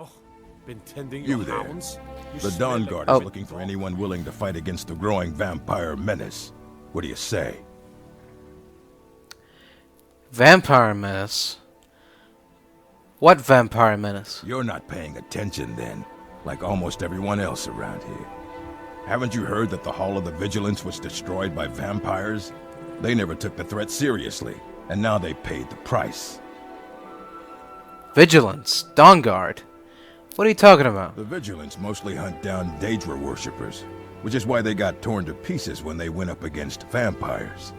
Oh, been tending You your there. hounds? You The smell Dawnguard like is looking for anyone willing to fight against the growing vampire menace. What do you say? Vampire menace? What vampire menace? You're not paying attention then, like almost everyone else around here. Haven't you heard that the Hall of the Vigilance was destroyed by vampires? They never took the threat seriously, and now they paid the price. Vigilance? Dawnguard? What are you talking about? The Vigilance mostly hunt down Daedra worshippers, which is why they got torn to pieces when they went up against vampires.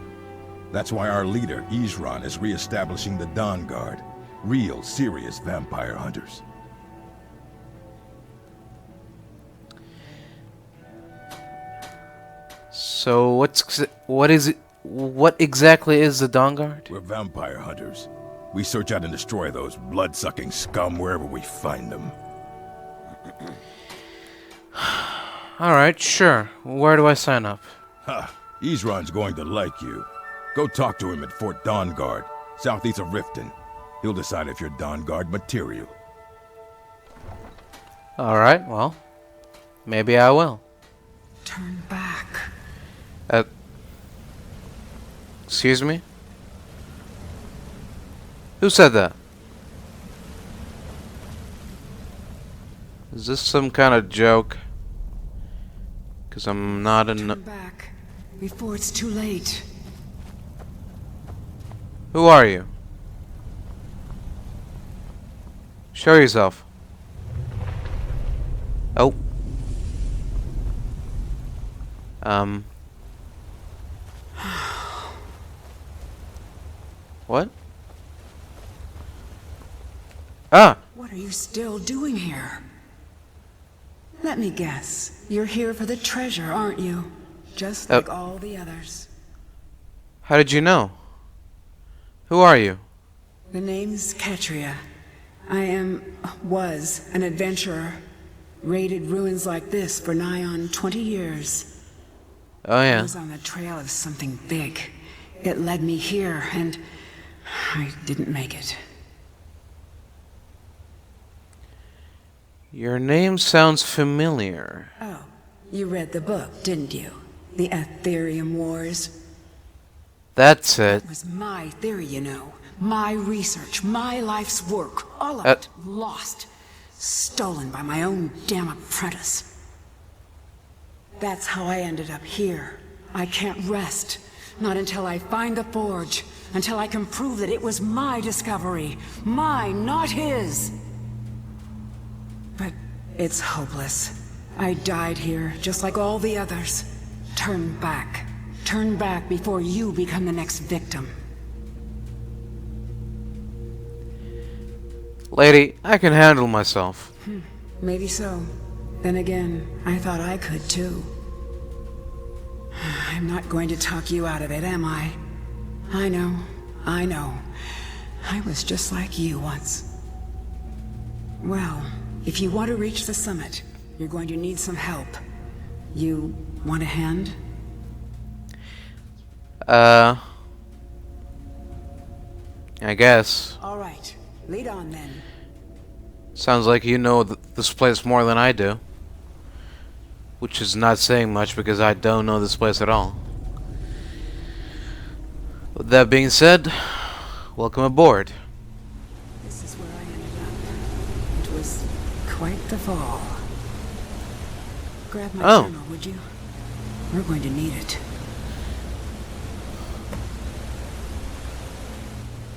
That's why our leader, Isran, is re-establishing the Dawnguard. Real, serious vampire hunters. So what exactly is the Dawnguard? We're vampire hunters. We search out and destroy those blood-sucking scum wherever we find them. Alright, sure. Where do I sign up? Ha! Isran's going to like you. Go talk to him at Fort Dawnguard, southeast of Riften. He'll decide if you're Dawnguard material. Alright, well, maybe I will. Turn back. Excuse me? Who said that? Is this some kind of joke? Because I'm not in... Turn back before it's too late. Who are you? Show yourself. Oh. What? Ah! What are you still doing here? Let me guess. You're here for the treasure, aren't you? Just like all the others. How did you know? Who are you? The name's Katria. was an adventurer. Raided ruins like this for nigh on 20 years. Oh yeah. I was on the trail of something big. It led me here, and I didn't make it. Your name sounds familiar. Oh, you read the book, didn't you? The Aetherium Wars. That's it. It was my theory, you know. My research, my life's work, all of it lost. Stolen by my own damn apprentice. That's how I ended up here. I can't rest. Not until I find the forge. Until I can prove that it was my discovery. Mine, not his. But it's hopeless. I died here, just like all the others. Turn back. Turn back before you become the next victim. Lady, I can handle myself. Maybe so. Then again, I thought I could too. I'm not going to talk you out of it, am I? I know. I was just like you once. Well, if you want to reach the summit, you're going to need some help. You want a hand? I guess. All right. Lead on then. Sounds like you know this place more than I do. Which is not saying much because I don't know this place at all. With that being said, welcome aboard. This is where I ended up. It was quite the fall. Grab my journal, would you? We're going to need it.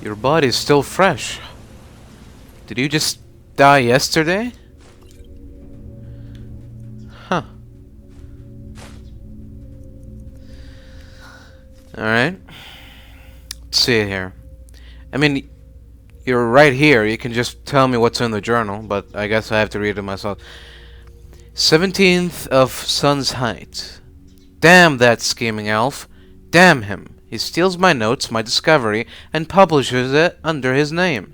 Your body's still fresh. Did you just die yesterday? Huh. Alright. Let's see it here. I mean, you're right here. You can just tell me what's in the journal, but I guess I have to read it myself. 17th of Sun's Height. Damn that scheming elf. Damn him. He steals my notes, my discovery, and publishes it under his name.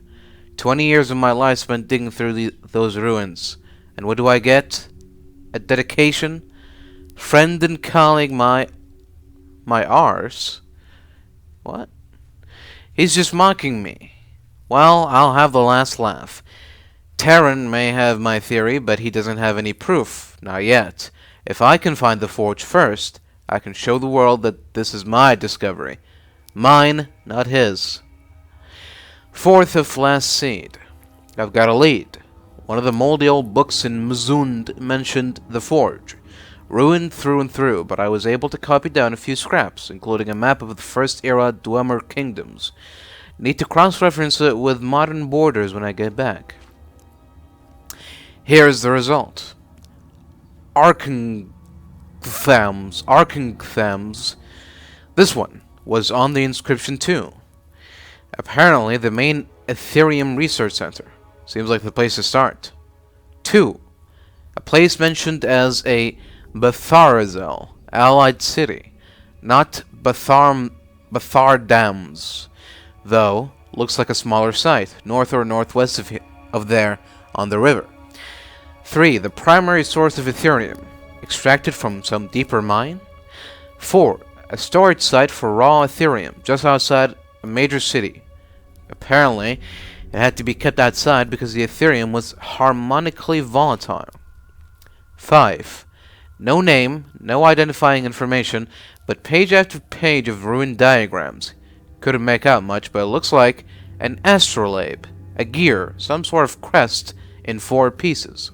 20 years of my life spent digging through those ruins. And what do I get? A dedication? Friend and colleague, my arse? What? He's just mocking me. Well, I'll have the last laugh. Terran may have my theory, but he doesn't have any proof. Not yet. If I can find the forge first, I can show the world that this is my discovery. Mine, not his. Fourth of last seed. I've got a lead. One of the moldy old books in Mzund mentioned the forge. Ruined through and through, but I was able to copy down a few scraps, including a map of the first era Dwemer kingdoms. Need to cross-reference it with modern borders when I get back. Here's the result. Arkanthams. This one was on the inscription too. Apparently the main Ethereum research center. Seems like the place to start. 2. A place mentioned as a Batharazel, allied city. Not Bathardams. Though, looks like a smaller site, north or northwest of there, on the river. 3. The primary source of Ethereum, extracted from some deeper mine. 4. A storage site for raw Ethereum, just outside a major city. Apparently, it had to be kept outside because the Ethereum was harmonically volatile. 5. No name, no identifying information, but page after page of ruined diagrams. Couldn't make out much, but it looks like an astrolabe, a gear, some sort of crest in 4 pieces.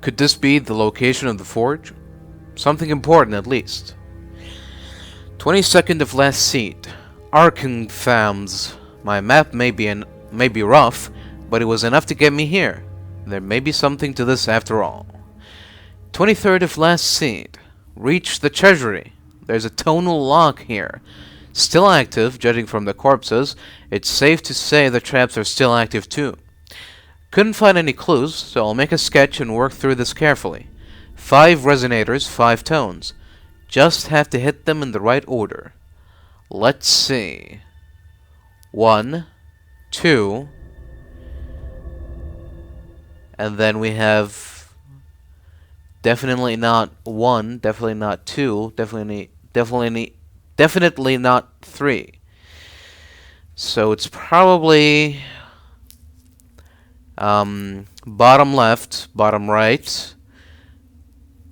Could this be the location of the forge? Something important at least. 22nd of last seed. Arkanthams. My map may be rough, but it was enough to get me here. There may be something to this after all. 23rd of last seed. Reach the treasury. There's a tonal lock here. Still active, judging from the corpses. It's safe to say the traps are still active too. Couldn't find any clues, so I'll make a sketch and work through this carefully. 5 resonators, 5 tones. Just have to hit them in the right order. Let's see. 1, 2, and then we have definitely not 1, definitely not 2, definitely not 3. So it's probably bottom left, bottom right,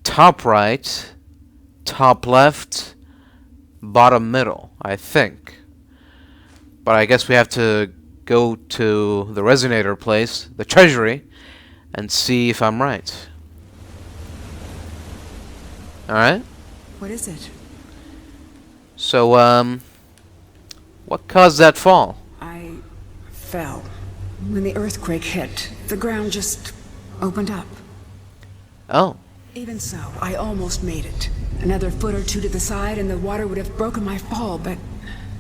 top left, bottom middle, I think. But I guess we have to go to the resonator place, the treasury, and see if I'm right. Alright? What is it? So, what caused that fall? I fell. When the earthquake hit, the ground just opened up. Oh. Even so, I almost made it. Another foot or two to the side and the water would have broken my fall, but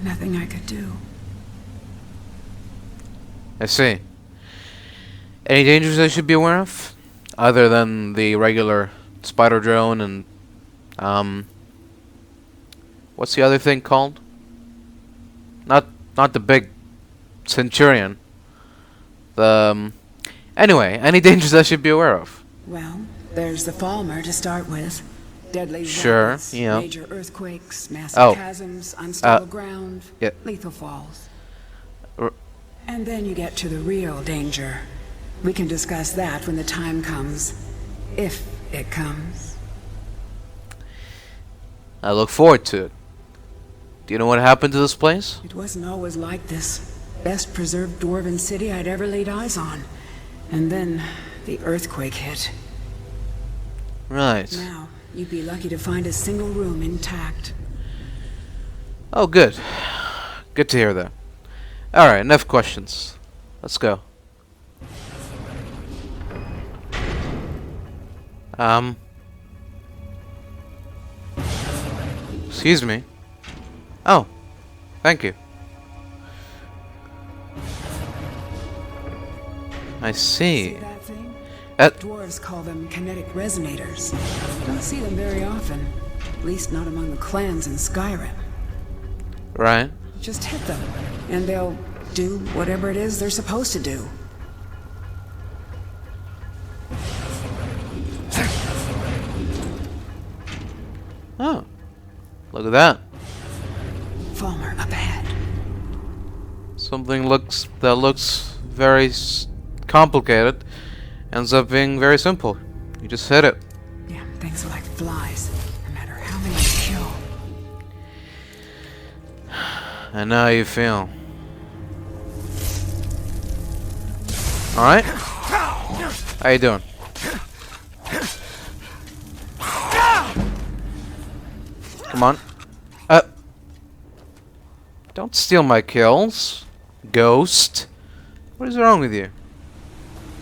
nothing I could do. I see. Any dangers I should be aware of? Other than the regular spider drone and, what's the other thing called? Not the big Centurion. Anyway, any dangers I should be aware of? Well, there's the Falmer to start with. Deadly Sure, rapids, yeah. major earthquakes, massive chasms, unstable ground, yeah. lethal falls. And then you get to the real danger. We can discuss that when the time comes. If it comes. I look forward to it. Do you know what happened to this place? It wasn't always like this. Best preserved dwarven city I'd ever laid eyes on. And then the earthquake hit. Right. Now, you'd be lucky to find a single room intact. Oh, good. Good to hear that. Alright, enough questions. Let's go. Excuse me. Oh, thank you. I see. See that thing? That Dwarves call them kinetic resonators. Don't see them very often. At least not among the clans in Skyrim. right. Just hit them, and they'll do whatever it is they're supposed to do. Oh, look at that. Falmer up ahead. Something looks very complicated. Ends up being very simple. You just hit it. Damn things are like flies, no matter how many you kill. And now you feel. Alright? How you doing? Come on. Don't steal my kills, ghost. What is wrong with you?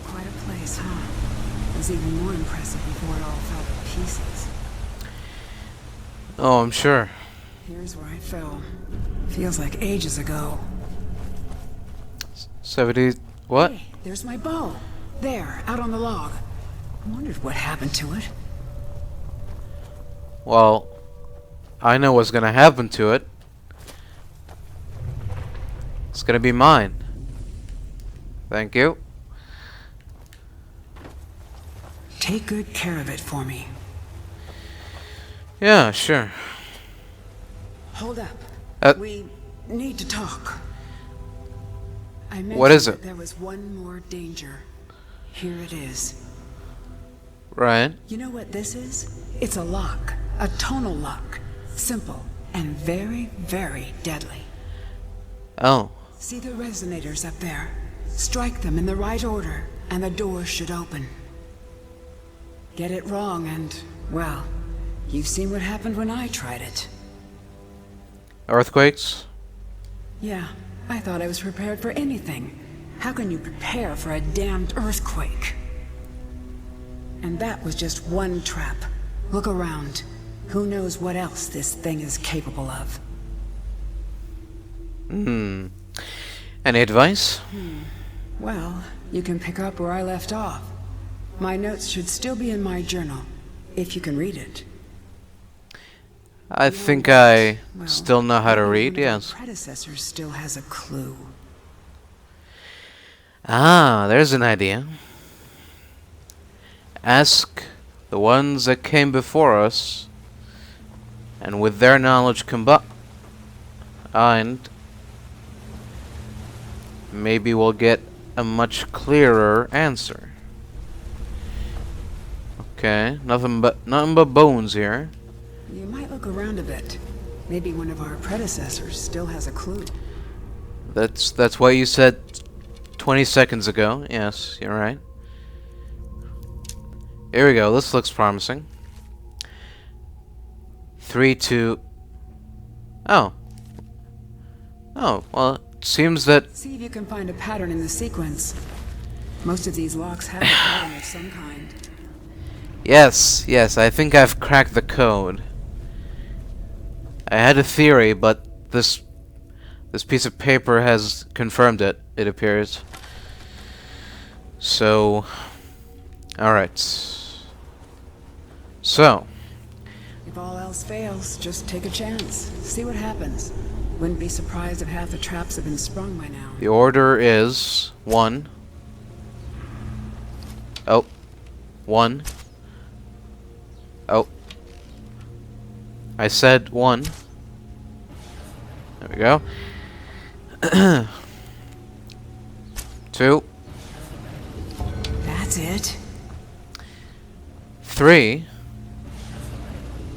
Quite a place, huh? It was even more impressive before it all fell to pieces. Oh, I'm sure. Here's where I fell. Feels like ages ago. 70... What? Hey, there's my bow. There, out on the log. I wondered what happened to it. Well, I know what's gonna happen to it. It's gonna be mine. Thank you. Take good care of it for me. Yeah, sure. Hold up. We need to talk. I What is it? There was one more danger. Here it is. Right. You know what this is? It's a lock. A tonal lock. Simple and very, very deadly. Oh. See the resonators up there? Strike them in the right order, and the door should open. Get it wrong and, well, you've seen what happened when I tried it. Earthquakes? Yeah, I thought I was prepared for anything. How can you prepare for a damned earthquake? And that was just one trap. Look around. Who knows what else this thing is capable of? Any advice? Well, you can pick up where I left off. My notes should still be in my journal, if you can read it. I think I Well, still know how to maybe read, one of our yes. predecessor still has a clue. Ah, there's an idea. Ask the ones that came before us, and with their knowledge combined, maybe we'll get a much clearer answer. Okay, nothing but bones here. You might look around a bit. Maybe one of our predecessors still has a clue. That's what you said 20 seconds ago. Yes, you're right. Here we go. This looks promising. 3, 2... Oh. Oh, well, it seems that... See if you can find a pattern in the sequence. Most of these locks have a pattern of some kind. Yes, I think I've cracked the code. I had a theory, but this piece of paper has confirmed it, it appears. So... Alright. So... If all else fails, just take a chance. See what happens. Wouldn't be surprised if half the traps have been sprung by now. the order is 1. Oh. 1. Oh. I said 1. There we go. 2. That's it. 3.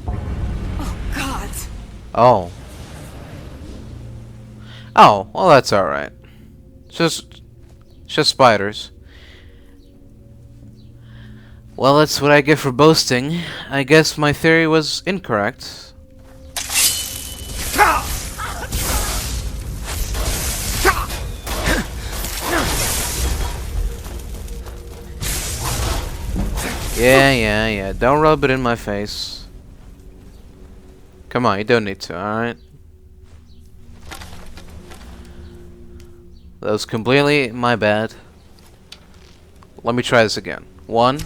Oh, God! Oh. Oh, well that's alright. Just spiders. Well, that's what I get for boasting. I guess my theory was incorrect. Yeah. Don't rub it in my face. Come on, you don't need to, alright? That was completely my bad. Let me try this again. 1.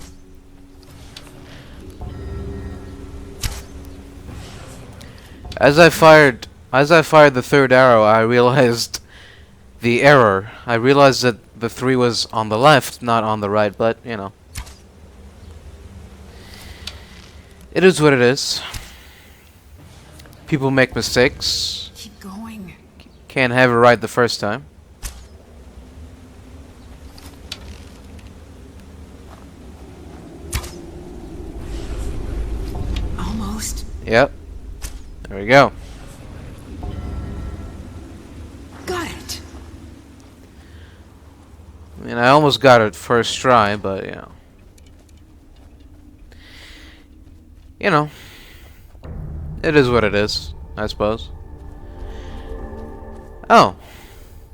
As I fired the third arrow, I realized the error. I realized that the 3 was on the left, not on the right, but, you know. It is what it is. People make mistakes. Keep going. Can't have it right the first time. Yep. There we go. Got it. I mean, I almost got it first try, but, you know, it is what it is, I suppose. Oh,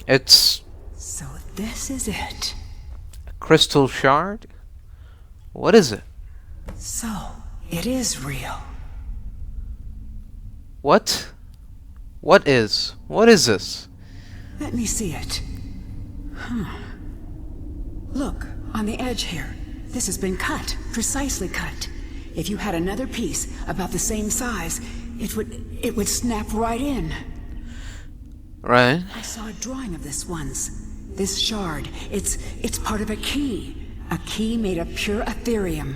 it's So this is it. a crystal shard? What is it? So, it is real. What? What is? What is this? Let me see it. Look, on the edge here. This has been cut, precisely cut. If you had another piece about the same size, it would snap right in. Right. I saw a drawing of this once. This shard, it's part of a key. A key made of pure Ethereum.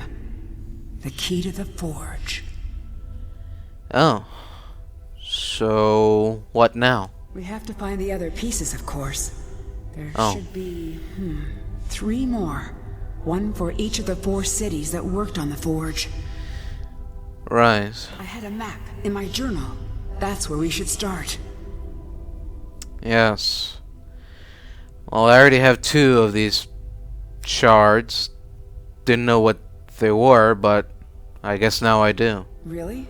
The key to the forge. Oh. So, what now? We have to find the other pieces, of course. There Oh. should be, 3 more. One for each of the 4 cities that worked on the forge. Right. I had a map in my journal. That's where we should start. Yes. Well, I already have 2 of these shards. Didn't know what they were, but I guess now I do. Really?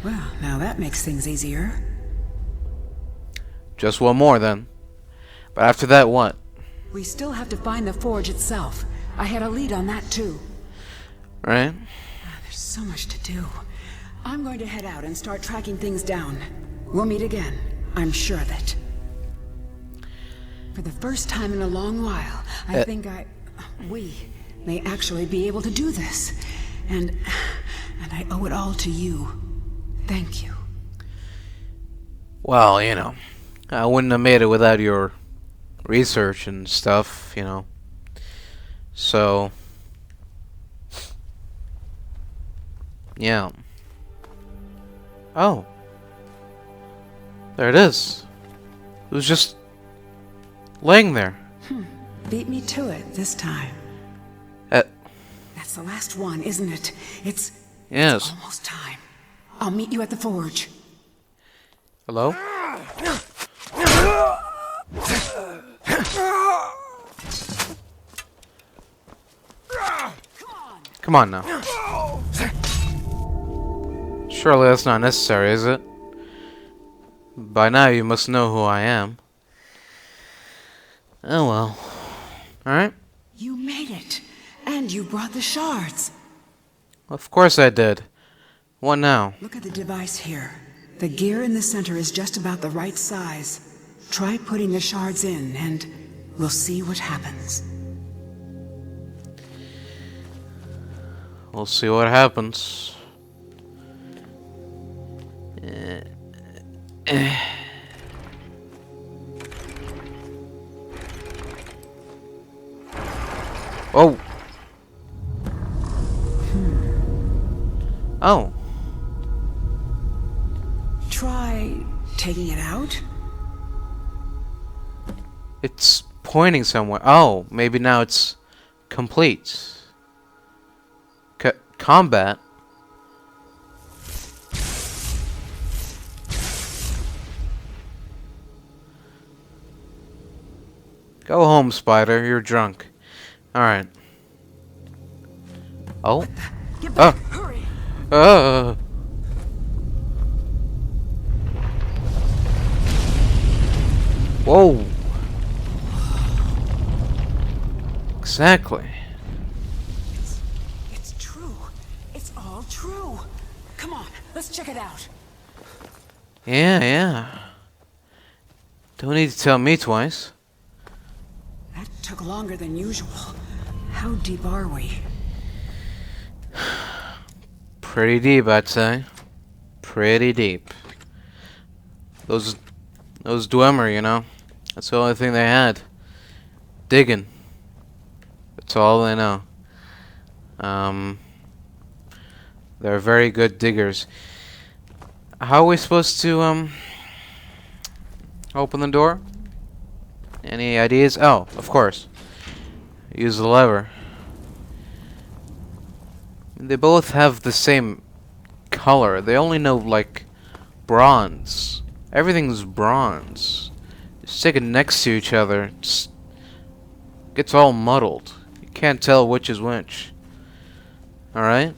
Well, now that makes things easier. Just one more then. But after that, what? We still have to find the forge itself. I had a lead on that too. Right? There's so much to do. I'm going to head out and start tracking things down. We'll meet again. I'm sure of it. For the first time in a long while, I think we may actually be able to do this. And I owe it all to you. Thank you. Well, I wouldn't have made it without your research and stuff, So, yeah. Oh. There it is. It was just laying there. Beat me to it this time. That's the last one, isn't it? It's Yes. almost time. I'll meet you at the forge. Hello? Come on now. Surely that's not necessary, is it? By now you must know who I am. Oh well. Alright. You made it. And you brought the shards. Of course I did. What now? Look at the device here. The gear in the center is just about the right size. Try putting the shards in, and we'll see what happens. We'll see what happens. Oh. Oh. Try taking it out? It's pointing somewhere. Oh, maybe now it's complete. Combat? Go home, Spider. You're drunk. Alright. Oh? Get back! Hurry! Whoa. Exactly. It's true. It's all true. Come on, let's check it out. Yeah. Don't need to tell me twice. That took longer than usual. How deep are we? Pretty deep, I'd say. Pretty deep. Those Dwemer, that's the only thing they had. Digging. That's all they know. They're very good diggers. How are we supposed to, open the door? Any ideas? Oh, of course. Use the lever. They both have the same color. They only know, like, bronze. Everything's bronze. Just take it next to each other. Just gets all muddled. You can't tell which is which. Alright?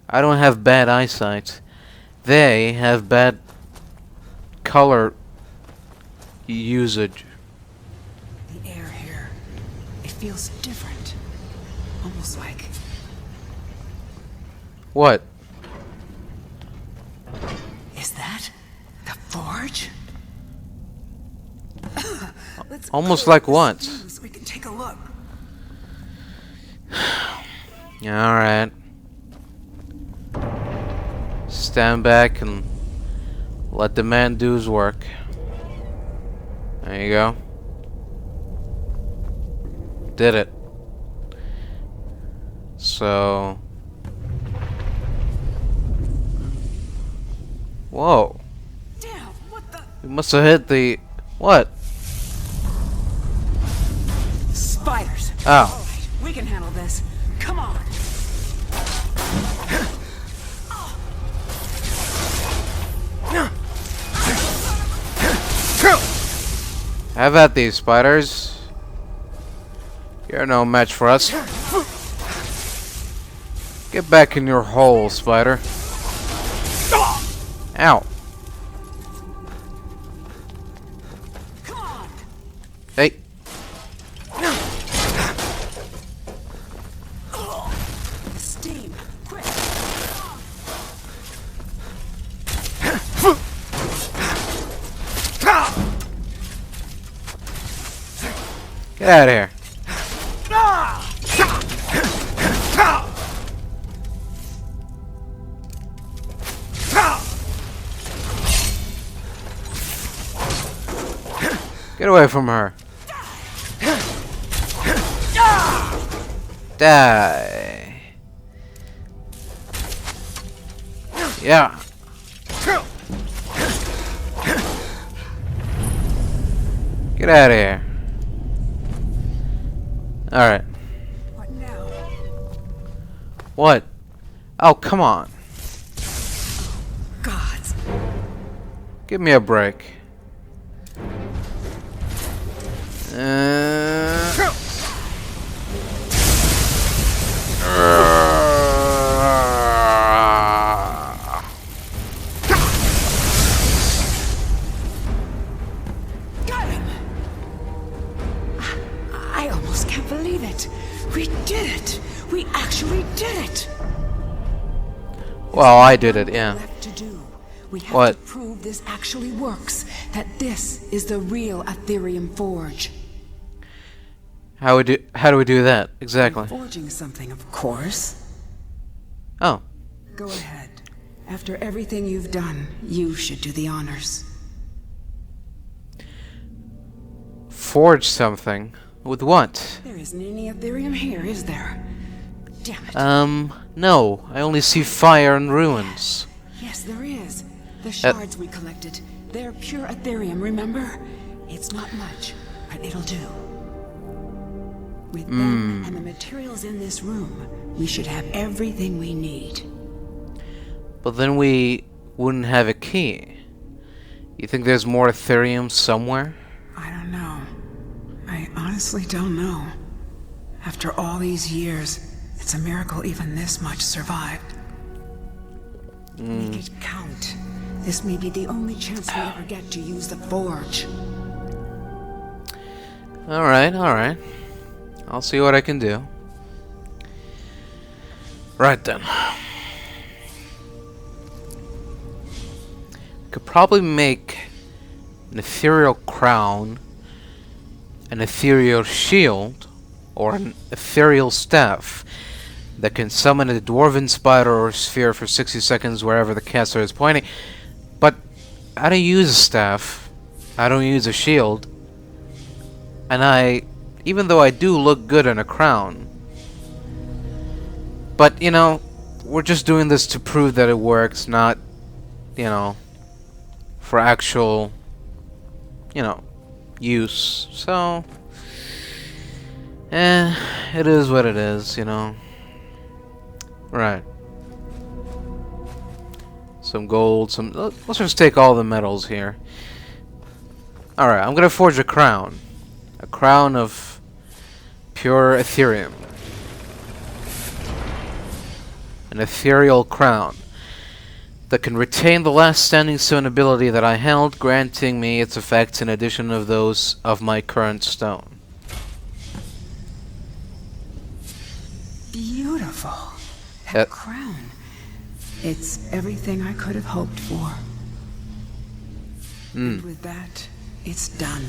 I don't have bad eyesight. They have bad color usage. The air here, it feels different. Almost like... What? Is that the forge? Let's Almost close like this what? view so we can take a look. Alright. Stand back and let the man do his work. There you go. Did it. So... Whoa. Damn, what the... We must have hit the... What? Spiders. Oh. Alright, we can handle this. Come on. Have at these spiders. You're no match for us. Get back in your hole, spider. Ow. Come on. Hey. Steam, quick. Get out of here. Get away from her. Die. Yeah. Get out of here. Alright. What now? What? Oh, come on. Gods. Give me a break. Got him. I almost can't believe it. We did it. We actually did it. Well, I did it, yeah. Left to do. We have What? to prove this actually works. That this is the real Ethereum Forge. How do we do that? Exactly. Forging something, of course. Oh. Go ahead. After everything you've done, you should do the honors. Forge something. With what? There isn't any Ethereum here, is there? Damn it. No. I only see fire and ruins. Yes, there is. The shards we collected. They're pure Ethereum, remember? It's not much, but it'll do. With them and the materials in this room, we should have everything we need. But then we wouldn't have a key. You think there's more Ethereum somewhere? I don't know. I honestly don't know. After all these years, it's a miracle even this much survived. Make it count. This may be the only chance we ever get to use the forge. Alright, alright. I'll see what I can do. Right then. Could probably make an ethereal crown, an ethereal shield, or an ethereal staff that can summon a dwarven spider or sphere for 60 seconds wherever the caster is pointing. But I don't use a staff. I don't use a shield. And even though I do look good in a crown, but, you know, we're just doing this to prove that it works, not, you know, for actual, you know, use. So, it is what it is, you know. Right. some gold, some... Let's just take all the metals here. Alright, I'm gonna forge a crown. A crown of pure Ethereum. An ethereal crown that can retain the last standing stone ability that I held, granting me its effects in addition of those of my current stone. Beautiful. That crown. It's everything I could have hoped for. And with that, it's done.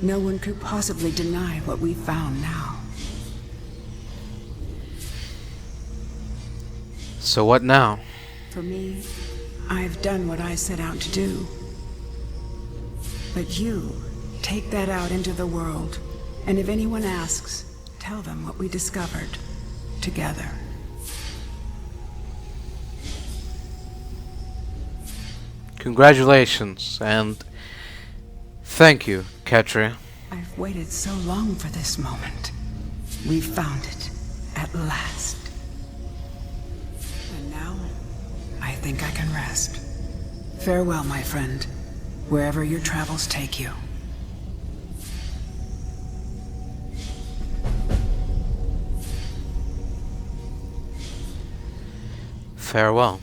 No one could possibly deny what we found now. So what now? For me, I've done what I set out to do. But you, take that out into the world, and if anyone asks, tell them what we discovered together. Congratulations, and thank you, Ketri. I've waited so long for this moment. We've found it, at last. And now, I think I can rest. Farewell, my friend, wherever your travels take you. Farewell.